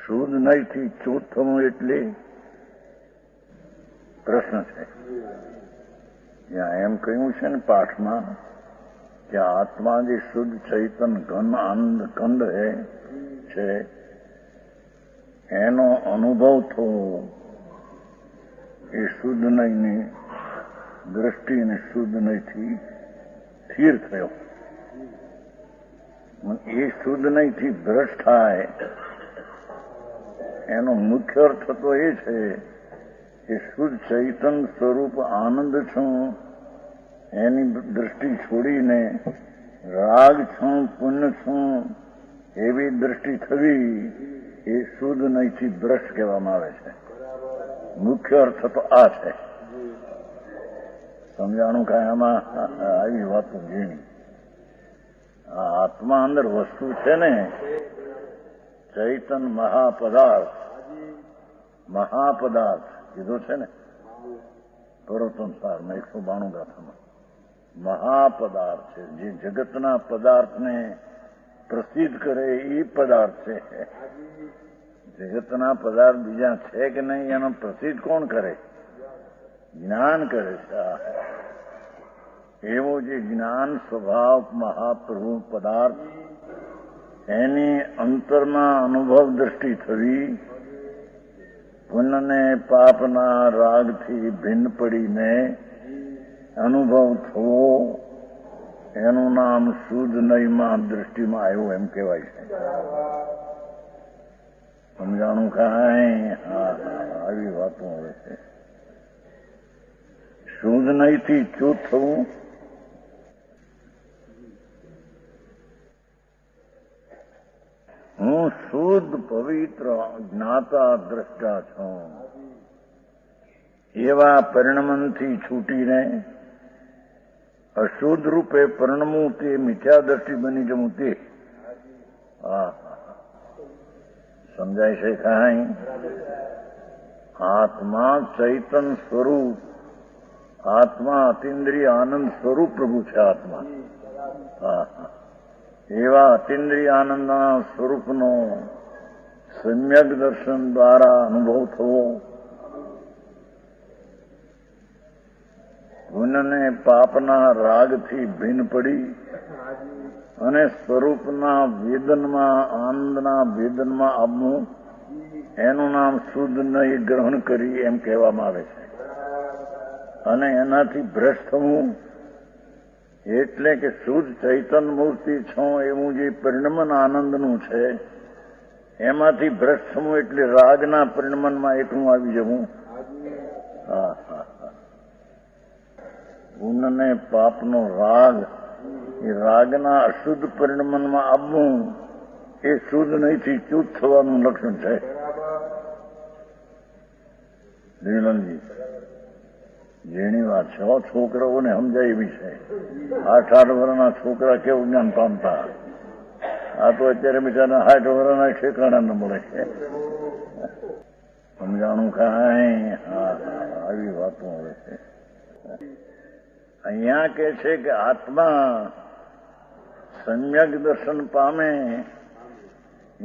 શુદ્ધ નહીંથી ચૂત થવું એટલે પ્રશ્ન છે. ત્યાં એમ કહ્યું છે ને પાઠમાં કે આત્મા જે શુદ્ધ ચૈતન ઘન આનંદ કંદ છે એનો અનુભવ થવો એ શુદ્ધ નહીંની દ્રષ્ટિ અને શુદ્ધ નહીંથી સ્થિર થયો. એ શુદ્ધ નહીંથી ભ્રષ્ટ થાય એનો મુખ્ય અર્થ તો એ છે કે શુદ્ધ ચૈતન સ્વરૂપ આનંદ છું એની દ્રષ્ટિ છોડીને રાગ છું પુણ્ય છું એવી દ્રષ્ટિ થવી એ શુદ્ધ નહીંથી ભ્રષ્ટ કહેવામાં આવે છે. મુખ્ય અર્થ તો આ છે. સમજાણું કાંઈ આમાં આવી વાતો ઝીણી. આ આત્મા અંદર વસ્તુ છે ને ચૈતન મહાપદાર્થ કીધો છે ને પરોત્તમ સારમાં 192 ગાથામાં મહાપદાર્થ છે. જે જગતના પદાર્થને પ્રસિદ્ધ કરે એ પદાર્થ છે. જગતના પદાર્થ બીજા છે કે નહીં એનો પ્રસિદ્ધ કોણ કરે? જ્ઞાન કરે છે. એવો જે જ્ઞાન સ્વભાવ મહાપ્રભુ પદાર્થ એની અંતરમાં અનુભવ દ્રષ્ટિ થવી, પુણ્યને પાપના રાગથી ભિન્ન પડીને અનુભવ થવો એનું નામ શુદ્ધ નહીંમાં દ્રષ્ટિમાં આવ્યું એમ કહેવાય છે. સમજાણું કાંઈ? આવી વાતો આવે છે. શુદ્ધ નહીંથી ચૂત થવું હું શુદ્ધ પવિત્ર જ્ઞાતા દ્રષ્ટા છું એવા પરિણમનથી છૂટીને અશુદ્ધ રૂપે પરિણમું તે મિથ્યા દ્રષ્ટિ બની જવું તે સમજાય છે કાંઈ? આત્મા ચૈતન સ્વરૂપ, આત્મા અતિન્દ્રિય આનંદ સ્વરૂપ પ્રભુ છે. આત્મા એવા અતિન્દ્રિય આનંદના સ્વરૂપનો સમ્યક દર્શન દ્વારા અનુભવ થવો, પુણ્યને પાપના રાગથી ભિન્ન પડી અને સ્વરૂપના વેદનમાં આનંદના વેદનમાં આવવું એનું નામ શુદ્ધ નહીં ગ્રહણ કરી એમ કહેવામાં આવે છે. અને એનાથી ભ્રષ્ટ થવું એટલે કે શુદ્ધ ચૈતન મૂર્તિ છું એવું જે પરિણમન આનંદનું છે એમાંથી ભ્રષ્ટ થવું એટલે રાગના પરિણમનમાં એકલું આવી જવું. પુણ્યને પાપનો રાગ એ રાગના અશુદ્ધ પરિણમનમાં આવવું એ શુદ્ધ નહીંથી ચૂત થવાનું લક્ષણ છે. નિર્મલજી જેની વાત છે છોકરાઓને સમજાય એવી છે. 8 વર્ષના છોકરા કેવું જ્ઞાન પામતા, આ તો અત્યારે બિચારા 60 વર્ષના ઠેકાણા ન મળે છે. સમજાણું કાંઈ? આવી વાતો આવે છે. અહીંયા કે છે કે આત્મા સમ્યક દર્શન પામે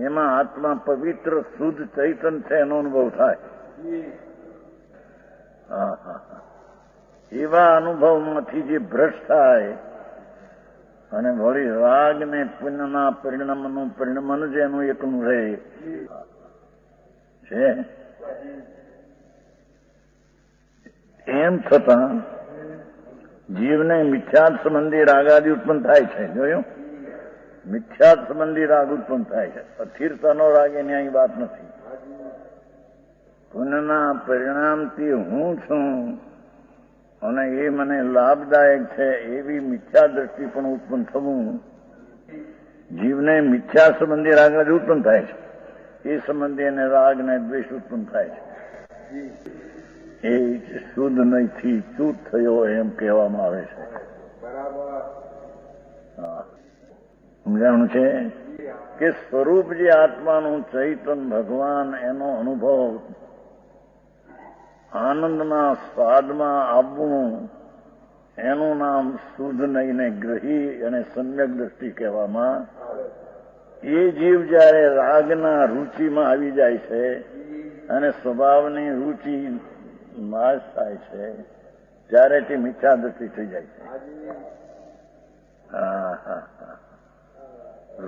એમાં આત્મા પવિત્ર શુદ્ધ ચૈતન છે એનો અનુભવ થાય. એવા અનુભવમાંથી જે ભ્રષ્ટ થાય અને વળી રાગ ને પુણ્યના પરિણામનું પરિણમન જ એનું એકલું રહે છે. એમ છતાં જીવને મિથ્યાત સંબંધી રાગાદી ઉત્પન્ન થાય છે. જોયું? મિથ્યાત સંબંધી રાગ ઉત્પન્ન થાય છે. અસ્થિરતાનો રાગ એની અહીં વાત નથી. પુણ્યના પરિણામથી હું છું અને એ મને લાભદાયક છે એવી મિથ્યા દ્રષ્ટિ પણ ઉત્પન્ન થવું જીવને મિથ્યા સંબંધી રાગ જ ઉત્પન્ન થાય છે. એ સંબંધી એને રાગ ને દ્વેષ ઉત્પન્ન થાય છે. એ શુદ્ધ નહીંથી ચૂત થયો એમ કહેવામાં આવે છે. સમજાણું છે કે સ્વરૂપ જે આત્માનું ચૈતન ભગવાન એનો અનુભવ આનંદના સ્વાદમાં આવવું એનું નામ શુદ્ધ નહીંને ગ્રહી અને સમ્યક દ્રષ્ટિ કહેવામાં એ જીવ જયારે રાગના રૂચિમાં આવી જાય છે અને સ્વભાવની રૂચિ નાશ થાય છે ત્યારે તે મિથ્યા દ્રષ્ટિ થઈ જાય છે.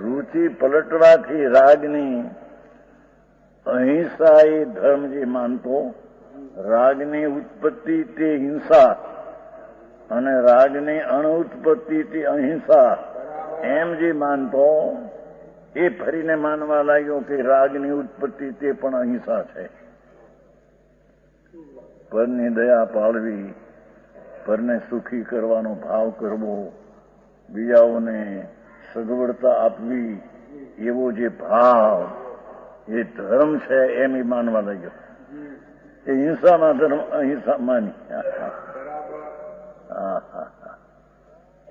રૂચિ પલટવાથી રાગની અહિંસા એ ધર્મ જે માનતો, રાગની ઉત્પત્તિ તે હિંસા અને રાગની અણુત્પત્તિ તે અહિંસા એમ જે માનતો એ ફરીને માનવા લાગ્યો કે રાગની ઉત્પત્તિ તે પણ અહિંસા છે. પરની દયા પાળવી, પરને સુખી કરવાનો ભાવ કરવો, બીજાઓને સગવડતા આપવી એવો જે ભાવ એ ધર્મ છે એમ એ માનવા લાગ્યો. એ હિંસામાં ધર્મ અહિંસા માની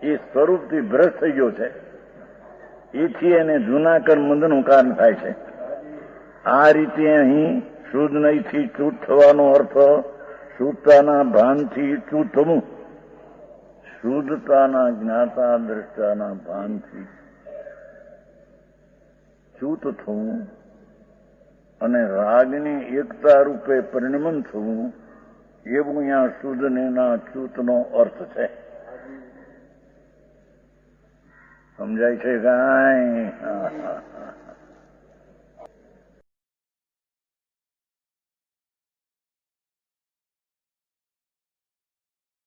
એ સ્વરૂપથી ભ્રષ્ટ થઈ ગયો છે. એથી એને જૂના કર્મબંધનું કારણ થાય છે. આ રીતે અહીં શુદ્ધ નહીંથી ચૂત થવાનો અર્થ શુદ્ધતાના ભાનથી ચૂત થવું, શુદ્ધતાના જ્ઞાતા દ્રષ્ટાના ભાનથી ચૂત થવું અને રાગની એકતા રૂપે પરિણમન થવું એવું અહીંયા શુદ્ધ નેના ચૂતનો અર્થ છે. સમજાય છે કાંઈ?